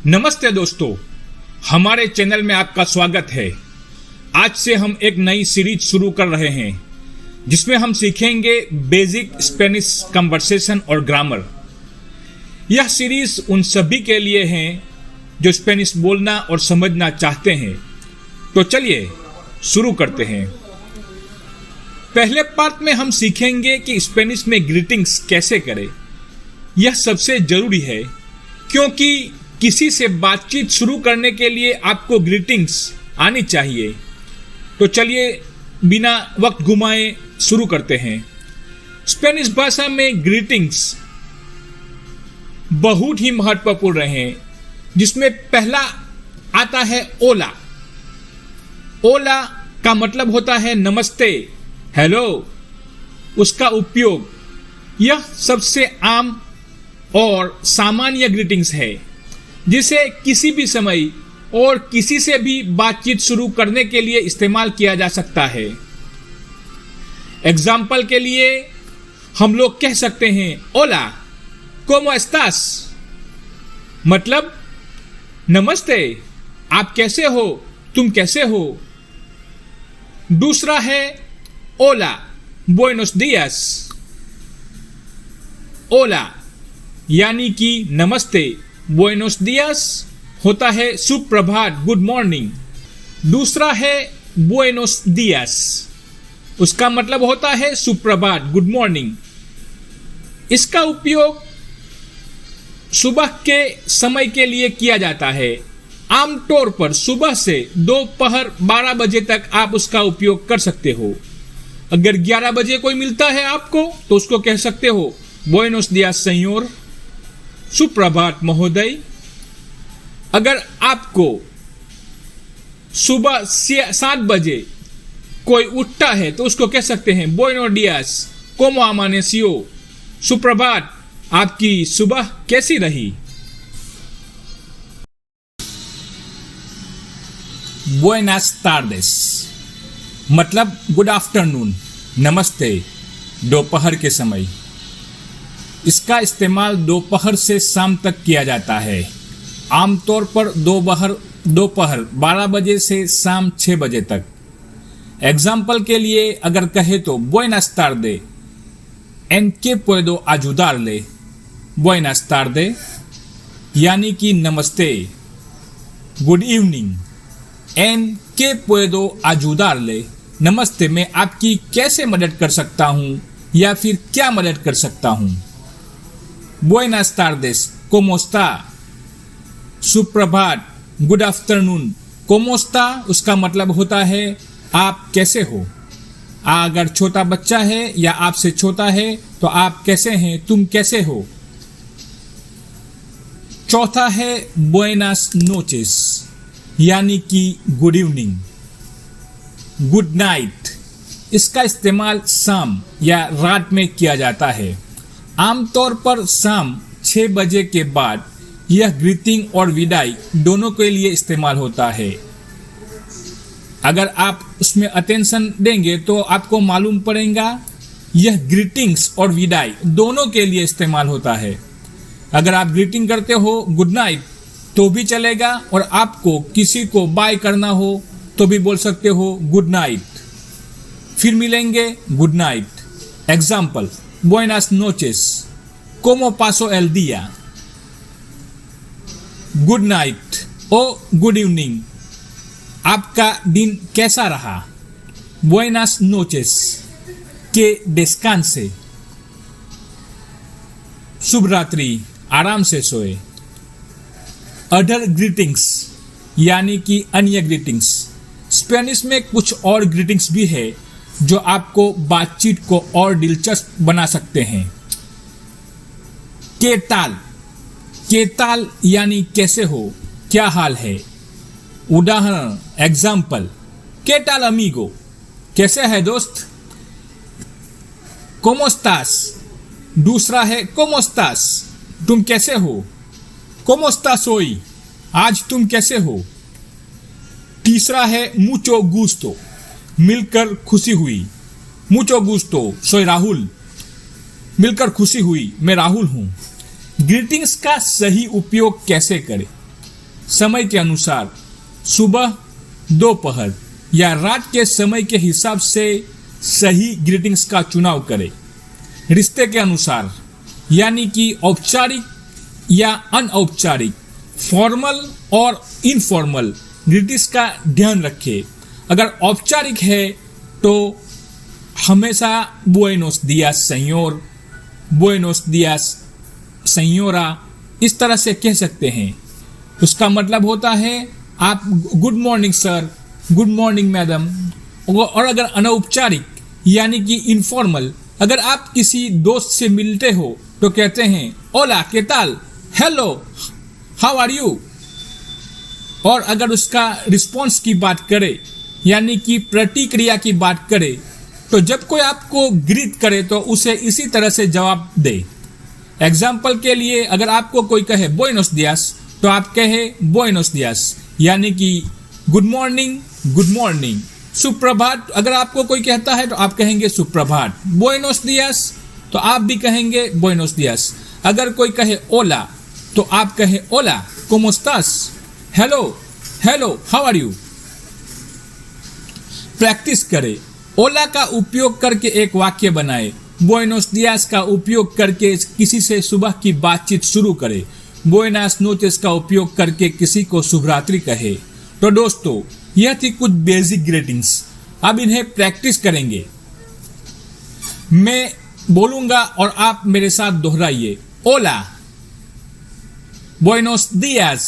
नमस्ते दोस्तों, हमारे चैनल में आपका स्वागत है। आज से हम एक नई सीरीज शुरू कर रहे हैं जिसमें हम सीखेंगे बेसिक स्पेनिश कन्वर्सेशन और ग्रामर। यह सीरीज उन सभी के लिए है जो स्पेनिश बोलना और समझना चाहते हैं। तो चलिए शुरू करते हैं। पहले पार्ट में हम सीखेंगे कि स्पेनिश में ग्रीटिंग्स कैसे करें। यह सबसे जरूरी है क्योंकि किसी से बातचीत शुरू करने के लिए आपको ग्रीटिंग्स आनी चाहिए। तो चलिए बिना वक्त घुमाए शुरू करते हैं। स्पेनिश भाषा में ग्रीटिंग्स बहुत ही महत्वपूर्ण हैं, जिसमें पहला आता है ओला। ओला का मतलब होता है नमस्ते, हेलो। उसका उपयोग यह सबसे आम और सामान्य ग्रीटिंग्स है जिसे किसी भी समय और किसी से भी बातचीत शुरू करने के लिए इस्तेमाल किया जा सकता है। एग्जाम्पल के लिए हम लोग कह सकते हैं ओला ¿cómo estás? मतलब नमस्ते, आप कैसे हो, तुम कैसे हो। दूसरा है ओला buenos días। ओला यानी कि नमस्ते, बुएनोस दियास होता है सुप्रभात, गुड मॉर्निंग। दूसरा है बुएनोस दियास, उसका मतलब होता है सुप्रभात, गुड मॉर्निंग। इसका उपयोग सुबह के समय के लिए किया जाता है। आमतौर पर सुबह से दोपहर 12 बजे तक आप उसका उपयोग कर सकते हो। अगर 11 बजे कोई मिलता है आपको तो उसको कह सकते हो बुएनोस दियास सेñor, सुप्रभात महोदय। अगर आपको सुबह 7 बजे कोई उठता है तो उसको कह सकते हैं buenos días, ¿cómo amaneció? सुप्रभात, आपकी सुबह कैसी रही। बुएनास टार्डेस मतलब गुड आफ्टरनून, नमस्ते, दोपहर के समय। इसका इस्तेमाल दोपहर से शाम तक किया जाता है। आमतौर पर दोपहर 12 बजे से शाम 6 बजे तक। एग्जाम्पल के लिए अगर कहे तो buenas tardes, ¿en qué puedo ayudarle? buenas tardes यानी कि नमस्ते, good evening. ¿en qué puedo ayudarle? नमस्ते, मैं आपकी कैसे मदद कर सकता हूँ या फिर क्या मदद कर सकता हूँ। Buenas tardes, ¿cómo está? सुप्रभात, गुड आफ्टरनून। ¿Cómo está? उसका मतलब होता है आप कैसे हो। अगर छोटा बच्चा है या आपसे छोटा है तो आप कैसे हैं, तुम कैसे हो। चौथा है buenas noches यानी कि गुड इवनिंग, गुड नाइट। इसका इस्तेमाल शाम या रात में किया जाता है। आमतौर पर शाम 6 बजे के बाद यह ग्रीटिंग और विदाई दोनों के लिए इस्तेमाल होता है। अगर आप उसमें अटेंशन देंगे तो आपको मालूम पड़ेगा यह ग्रीटिंग्स और विदाई दोनों के लिए इस्तेमाल होता है। अगर आप ग्रीटिंग करते हो गुड नाइट तो भी चलेगा, और आपको किसी को बाय करना हो तो भी बोल सकते हो गुड नाइट, फिर मिलेंगे, good night. Example buenas noches, ¿cómo pasó el día? Good night ओ गुड इवनिंग, आपका दिन कैसा रहा। buenas noches, que descanse, शुभ रात्रि, आराम से सोए। अदर ग्रीटिंग्स यानी कि अन्य ग्रीटिंग्स। स्पेनिश में कुछ और ग्रीटिंग्स भी है जो आपको बातचीत को और दिलचस्प बना सकते हैं। केताल, केताल यानी कैसे हो, क्या हाल है। उदाहरण एग्जाम्पल केताल अमीगो, कैसे है दोस्त। ¿Cómo estás? दूसरा है ¿Cómo estás? तुम कैसे हो। ¿Cómo estás hoy? आज तुम कैसे हो। तीसरा है mucho gusto, मिलकर खुशी हुई। मुचो गुस्तो, सोई राहुल, मिलकर खुशी हुई, मैं राहुल हूं। ग्रीटिंग्स का सही उपयोग कैसे करें। समय के अनुसार सुबह, दोपहर या रात के समय के हिसाब से सही ग्रीटिंग्स का चुनाव करें। रिश्ते के अनुसार यानी कि औपचारिक या अनौपचारिक, फॉर्मल और इनफॉर्मल ग्रीटिंग्स का ध्यान रखें। अगर औपचारिक है तो हमेशा बुएनोस दियास सेñor, बुएनोस दियास सेñora इस तरह से कह सकते हैं। उसका मतलब होता है आप good morning sir, good morning madam. और अगर अनौपचारिक यानी कि इनफॉर्मल, अगर आप किसी दोस्त से मिलते हो तो कहते हैं ओला के ताल, हेलो, हाउ आर यू। और अगर उसका रिस्पॉन्स की बात करें यानी कि प्रतिक्रिया की बात करें तो जब कोई आपको ग्रीट करे तो उसे इसी तरह से जवाब दे। एग्जाम्पल के लिए अगर आपको कोई कहे बुएनोस दियास तो आप कहे बुएनोस दियास यानी कि गुड मॉर्निंग, गुड मॉर्निंग। सुप्रभात अगर आपको कोई कहता है तो आप कहेंगे सुप्रभात। बुएनोस दियास तो आप भी कहेंगे बुएनोस दियास। अगर कोई कहे ओला तो आप कहे ओला, ¿cómo estás? Hello, hello, how are you. Practice करें। ओला का उपयोग करके एक वाक्य बनाए। बुएनोस दियास का उपयोग करके किसी से सुबह की बातचीत शुरू करें। बुएनास नोचेस का उपयोग करके किसी को शुभ रात्रि कहे। तो दोस्तों, यह थी कुछ बेसिक ग्रीटिंग्स। अब इन्हें प्रैक्टिस करेंगे। मैं बोलूंगा और आप मेरे साथ दोहराइए। ओला, बुएनोस दियास,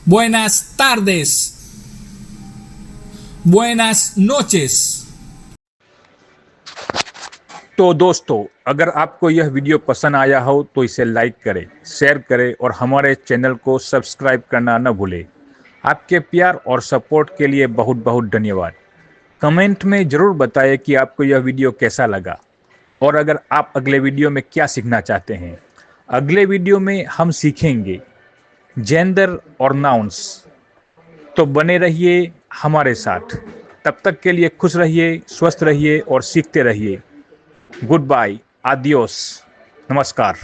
बुएनास तार्देस, बुएनास नोचेस। तो दोस्तों, अगर आपको यह वीडियो पसंद आया हो तो इसे लाइक करें, शेयर करें और हमारे चैनल को सब्सक्राइब करना न भूलें। आपके प्यार और सपोर्ट के लिए बहुत बहुत धन्यवाद। कमेंट में ज़रूर बताएं कि आपको यह वीडियो कैसा लगा और अगर आप अगले वीडियो में क्या सीखना चाहते हैं। अगले वीडियो में हम सीखेंगे जेंडर और नाउन्स। तो बने रहिए हमारे साथ। तब तक के लिए खुश रहिए, स्वस्थ रहिए और सीखते रहिए। गुड बाय, आदियोस, नमस्कार।